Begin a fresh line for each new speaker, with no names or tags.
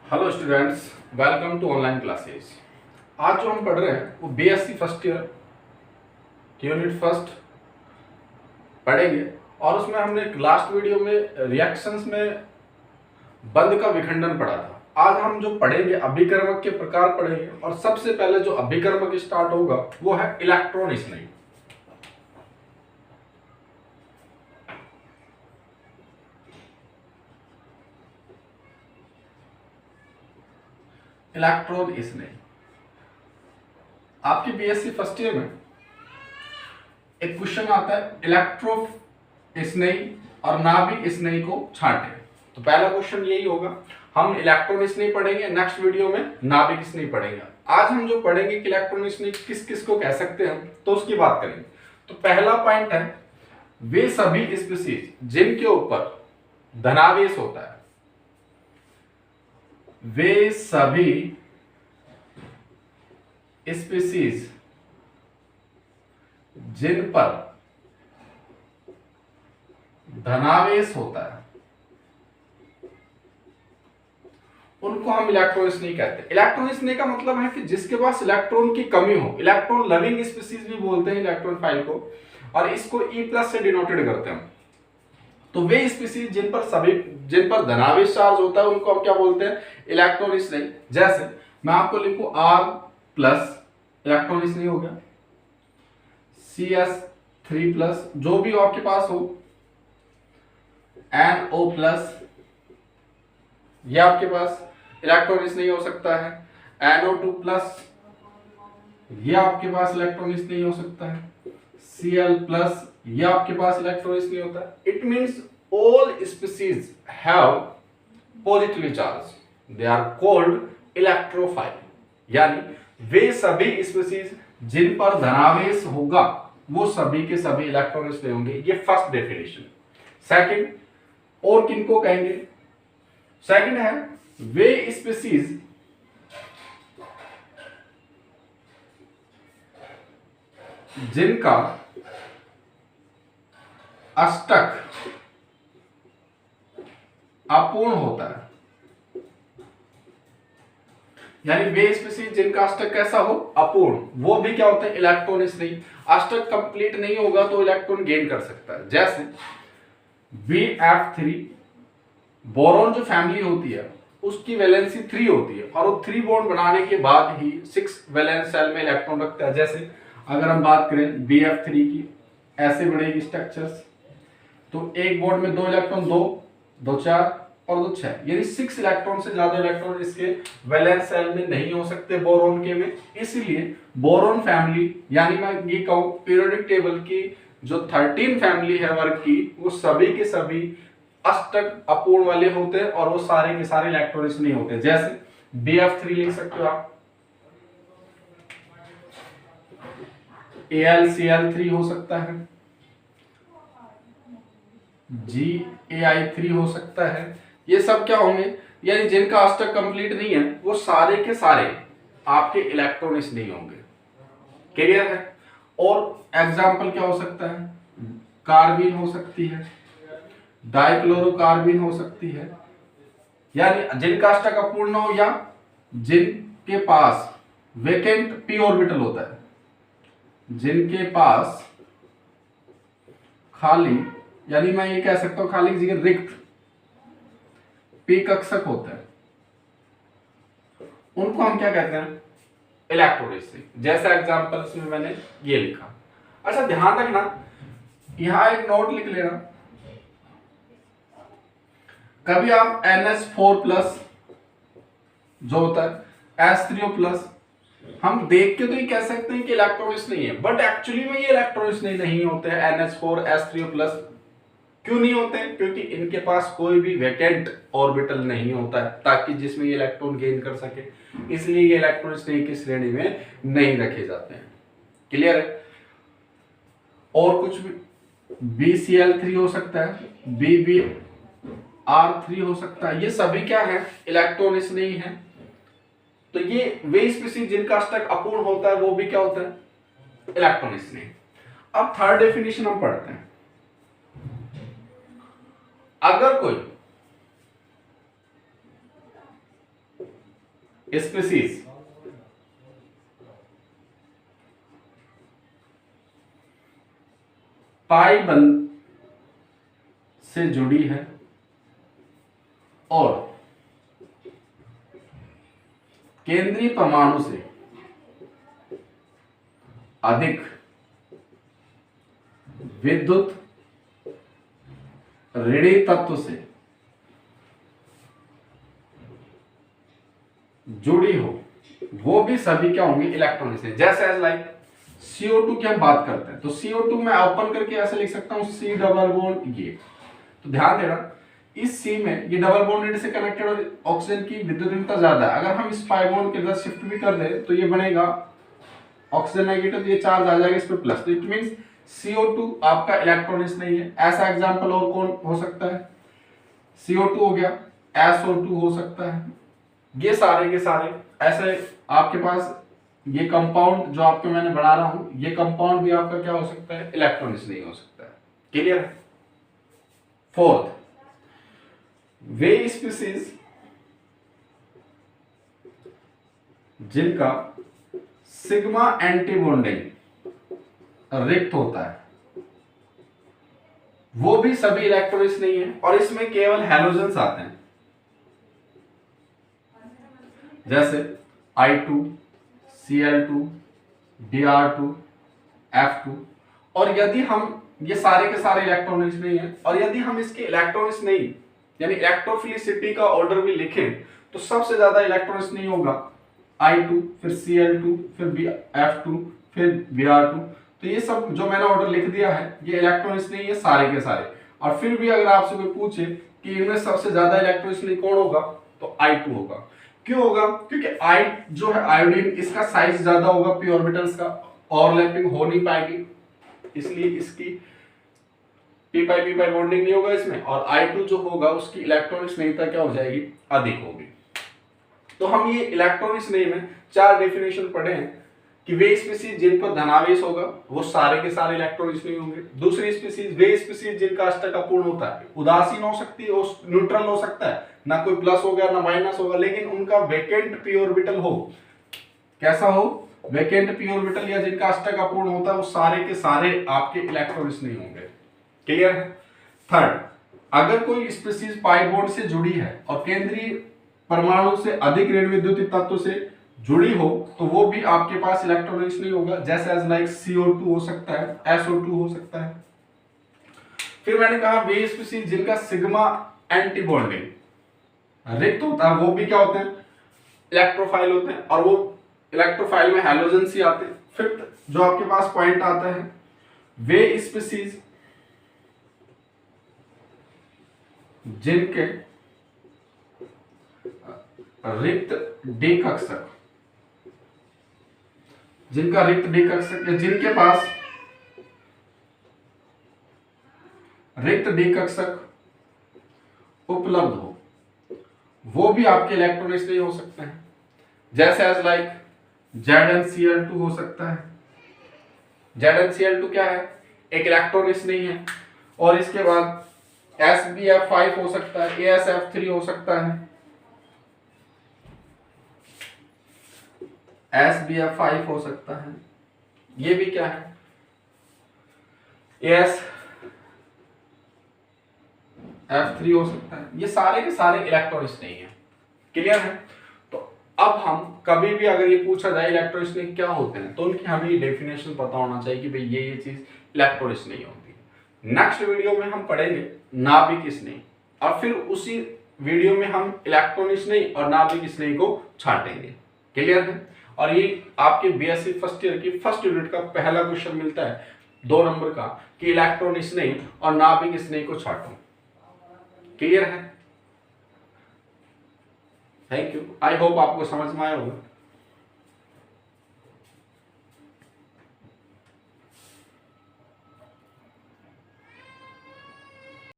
Hello students, welcome to online classes. आज जो हम पढ़ रहे हैं वो BSc first year unit first पढ़ेंगे। और उसमें हमने लास्ट वीडियो में रिएक्शंस में बंध का विखंडन पढ़ा था। आज हम जो पढ़ेंगे अभिकर्मक के प्रकार पढ़ेंगे, और सबसे पहले जो अभिकर्मक स्टार्ट होगा वो है इलेक्ट्रॉन स्नेही। इलेक्ट्रॉन स्नेही आपकी बीएससी फर्स्ट ईयर में एक क्वेश्चन आता है, इलेक्ट्रो स्नेही और नाभिक स्नेही को छांटे। तो पहला क्वेश्चन यही होगा। हम इलेक्ट्रॉन स्नेही पढ़ेंगे, नेक्स्ट वीडियो में नाभिक स्नेही पढ़ेंगे। आज हम जो पढ़ेंगे कि इलेक्ट्रॉन स्नेही किस किस को कह सकते हैं, तो उसकी बात करेंगे। तो पहला पॉइंट है, वे सभी स्पीसीज जिनके ऊपर धनावेश होता है, वे सभी स्पीसीज जिन पर धनावेश होता है उनको हम इलेक्ट्रॉन स्नेही कहते हैं। इलेक्ट्रॉन स्नेही का मतलब है कि जिसके पास इलेक्ट्रॉन की कमी हो। इलेक्ट्रॉन लविंग स्पीसीज भी बोलते हैं इलेक्ट्रॉन फाइल को, और इसको E+ से डिनोटेड करते हैं। तो वे स्पीसीज जिन पर धनावेश चार्ज होता है उनको हम क्या बोलते हैं, इलेक्ट्रॉन स्नेही। जैसे मैं आपको लिखूं R+, इलेक्ट्रॉन स्नेही हो गया। CS3+, जो भी आपके पास हो, NO+, यह आपके पास इलेक्ट्रॉन स्नेही हो सकता है। NO2+, यह आपके पास इलेक्ट्रॉन स्नेही हो सकता है। Cl+, यह आपके पास इलेक्ट्रॉन स्नेही होता है। It means all species have positively charged, they are called electrophile। यानी वे सभी स्पीसीज जिन पर धनावेश होगा वो सभी के सभी इलेक्ट्रॉन स्नेही होंगे। ये फर्स्ट डेफिनेशन। सेकंड, और किनको कहेंगे, सेकंड है वे स्पीसीज जिनका अष्टक अपूर्ण होता है। यानी वे स्पीसीज जिनका अष्टक कैसा हो, अपूर्ण, वो भी क्या होता है, इलेक्ट्रॉन स्नेही। अष्टक कंप्लीट नहीं होगा तो इलेक्ट्रॉन गेन कर सकता है। जैसे BF3, बोरॉन जो फैमिली होती है उसकी वैलेंसी 3 होती है, और वो 3 बॉन्ड बनाने के बाद ही 6 वैलेंस सेल में इलेक्ट्रॉन रखता है। जैसे अगर हम बात करें BF3 की, ऐसे बनेगी स्ट्रक्चर्स। तो एक बॉन्ड में 2 इलेक्ट्रॉन, 2 4 और 2 6, यानी 6 इलेक्ट्रॉन से ज्यादा इलेक्ट्रॉन इसके वैलेंस सेल में नहीं हो सकते बोरॉन के में। इसलिए बोरॉन फैमिली, यानी मैं ये कहूं पीरियोडिक टेबल की जो 13 फैमिली है वर्ग की, वो सभी के सभी अष्टक अपूर्ण वाले होते हैं, और वो सारे के सारे इलेक्ट्रॉन नहीं होते। जैसे BF3 लिख सकते हो आप, AlCl3 हो सकता है, GAI3 हो सकता है। ये सब क्या होंगे, यानी जिनका अष्टक कंप्लीट नहीं है वो सारे के सारे आपके इलेक्ट्रॉन नहीं होंगे। क्लियर है। और एग्जाम्पल क्या हो सकता है, कार्बिन हो सकती है, डाइक्लोरोकार्बिन हो सकती है। यानी जिनका अष्टक अपूर्ण हो, या जिनके पास वेकेंट p ऑर्बिटल होता है, जिनके पास खाली, यानी मैं ये कह सकता हूं खाली जगह रिक्त p कक्षक होता है, उनको हम क्या कहते हैं, इलेक्ट्रॉन स्नेही। जैसा एग्जांपल इसमें मैंने ये लिखा। अच्छा ध्यान रखना, यहां एक नोट लिख लेना, कभी आप NH4+ जो होता है H3O+, हम देख के तो ये कह सकते हैं कि इलेक्ट्रॉन स्नेही है, बट एक्चुअली में ये इलेक्ट्रॉन स्नेही नहीं होते हैं। NH4 H3O+ क्यों नहीं होते हैं, क्योंकि इनके पास कोई भी वैकेंट ऑर्बिटल नहीं होता है ताकि जिसमें ये इलेक्ट्रॉन गेन कर सके, इसलिए ये इलेक्ट्रॉन स्नेही की श्रेणी में नहीं रखे जाते हैं। क्लियर है। और कुछ भी, BCl3 हो सकता है, BBr3 हो सकता है, ये सभी क्या है, इलेक्ट्रॉन स्नेही है। तो ये वे स्पीसीज जिनका अष्टक अपूर्ण होता है वो भी क्या होता है, इलेक्ट्रॉन स्नेही। अब थर्ड डेफिनेशन हम पढ़ते हैं। अगर कोई स्पीसीज पाई बंध से जुड़ी है और केंद्रीय परमाणु से अधिक विद्युत ऋणी तत्व से जुड़ी हो, वो भी सभी क्या होंगे, इलेक्ट्रॉन से। जैसे एज लाइक CO2 की हम बात करते हैं तो CO2 में ओपन करके ऐसे लिख सकता हूं C डबल बॉन्ड ये। तो ध्यान देना इस C में ये डबल बॉन्डेड से कनेक्टेड और ऑक्सीजन की विद्युतीयता ज्यादा है। अगर हम इस पाई बॉन्ड के साथ शिफ्ट भी कर दें तो ये बनेगा ऑक्सीजन नेगेटिव, ये चार्ज आ जाएगा इस पे प्लस। तो इट मींस CO2 आपका इलेक्ट्रॉनिक्स नहीं है। ऐसा एग्जांपल और कौन हो सकता है, CO2 हो गया, SO2 हो सकता है। ये सारे के सारे ऐसे आपके पास ये कंपाउंड जो आपके मैंने बना रहा हूं, ये कंपाउंड भी आपका क्या हो सकता है, इलेक्ट्रॉनिक्स नहीं हो सकता है। क्लियर है। फोर्थ, वे स्पीसीज जिनका सिग्मा एंटी बॉन्डिंग रिक्त होता है, वो भी सभी इलेक्ट्रॉनिक्स नहीं है और इसमें केवल हैलोजेंस आते हैं। जैसे I2, Cl2, Br2, F2। और यदि हम ये सारे के सारे इलेक्ट्रॉनिक्स नहीं है और यदि हम इसके इलेक्ट्रॉनिक्स नहीं यानी इलेक्ट्रोफिलिसिटी का ऑर्डर भी लिखें तो सबसे ज्यादा इलेक्ट्रॉनिक्स नहीं होगा I2, फिर Cl2, फिर F2, फिर Br2। तो ये सब जो मैंने ऑर्डर लिख दिया है ये इलेक्ट्रॉनिक्स नहीं है सारे के सारे। और फिर भी अगर आपसे कोई पूछे कि इनमें सबसे ज्यादा इलेक्ट्रॉनिक्स नहीं कौन होगा तो I2 होगा। क्यों होगा, क्योंकि I जो है आयोडीन, इसका साइज ज्यादा होगा, p ऑर्बिटल्स का ओवरलैपिंग हो नहीं पाएगी, इसलिए इसकी p पाई बॉन्डिंग नहीं होगा इसमें। और I2 जो होगा उसकी इलेक्ट्रॉनिक्स नहीं था क्या हो जाएगी, अधिक होगी। तो हम ये इलेक्ट्रॉनिक्स नहीं में 4 डेफिनेशन पढ़े हैं कि वे स्पीसीज जिन पर धनावेश होगा वो सारे के सारे इलेक्ट्रॉनिक्स नहीं होंगे। दूसरी स्पीसीज वे स्पीसीज जिनका अष्टक अपूर्ण होता है, उदासीन हो सकती है, न्यूट्रल हो सकता है, ना कोई प्लस होगा ना माइनस होगा, लेकिन उनका वैकेंट p ऑर्बिटल हो, कैसा हो, वैकेंट p ऑर्बिटल, या जिनका अष्टक अपूर्ण होता है वो सारे के सारे आपके इलेक्ट्रॉनिक्स नहीं होंगे। क्लियर है। थर्ड, अगर कोई स्पीसीज पाई बॉन्ड से जुड़ी है और केंद्रीय परमाणु से अधिक ऋण विद्युतीय तत्व से जुड़ी हो तो वो भी आपके पास इलेक्ट्रॉनिक्स नहीं होगा। जैसे एज लाइक CO2 हो सकता है, SO2 हो सकता है। फिर मैंने कहा वे स्पीसीज जिनका सिग्मा एंटी बॉन्डिंग रिक्त होता है वो भी क्या होते हैं, इलेक्ट्रोफाइल होते हैं, और वो इलेक्ट्रोफाइल में हैलोजेंस ही आते हैं। फिफ्थ जो आपके पास पॉइंट आता है, वे स्पीसीज जिनके रिक्त डी कक्षक, जिनका रिक्त डी कक्षक या जिनके पास रिक्त डी कक्षक उपलब्ध हो वो भी आपके इलेक्ट्रॉनिक्स नहीं हो सकते हैं। जैसे एज लाइक ZnCl2 हो सकता है। ZnCl2 क्या है, एक इलेक्ट्रॉनिक्स नहीं है। और इसके बाद SbF5 हो सकता है, AsF3 हो सकता है, SbF5 हो सकता है, ये भी क्या है, AsF3 हो सकता है। ये सारे के सारे इलेक्ट्रॉनिक्स नहीं है। क्लियर है। तो अब हम कभी भी अगर ये पूछा जाए इलेक्ट्रॉनिक्स नहीं क्या होते हैं तो उनकी हमें डेफिनेशन पता होना चाहिए कि भाई ये चीज इलेक्ट्रॉनिक्स नहीं होती। नेक्स्ट वीडियो में हम पढ़ेंगे नाभिक स्नेह और फिर उसी वीडियो में हम इलेक्ट्रॉनिक्स स्नेह और नाभिक स्नेह को छांटेंगे। क्लियर है। और ये आपके BSc फर्स्ट ईयर की फर्स्ट यूनिट का पहला क्वेश्चन मिलता है 2 नंबर का कि इलेक्ट्रॉन स्नेह और नाभिक स्नेह को छांटो। क्लियर है। Thank you. आई होप आपको समझ में आया होगा।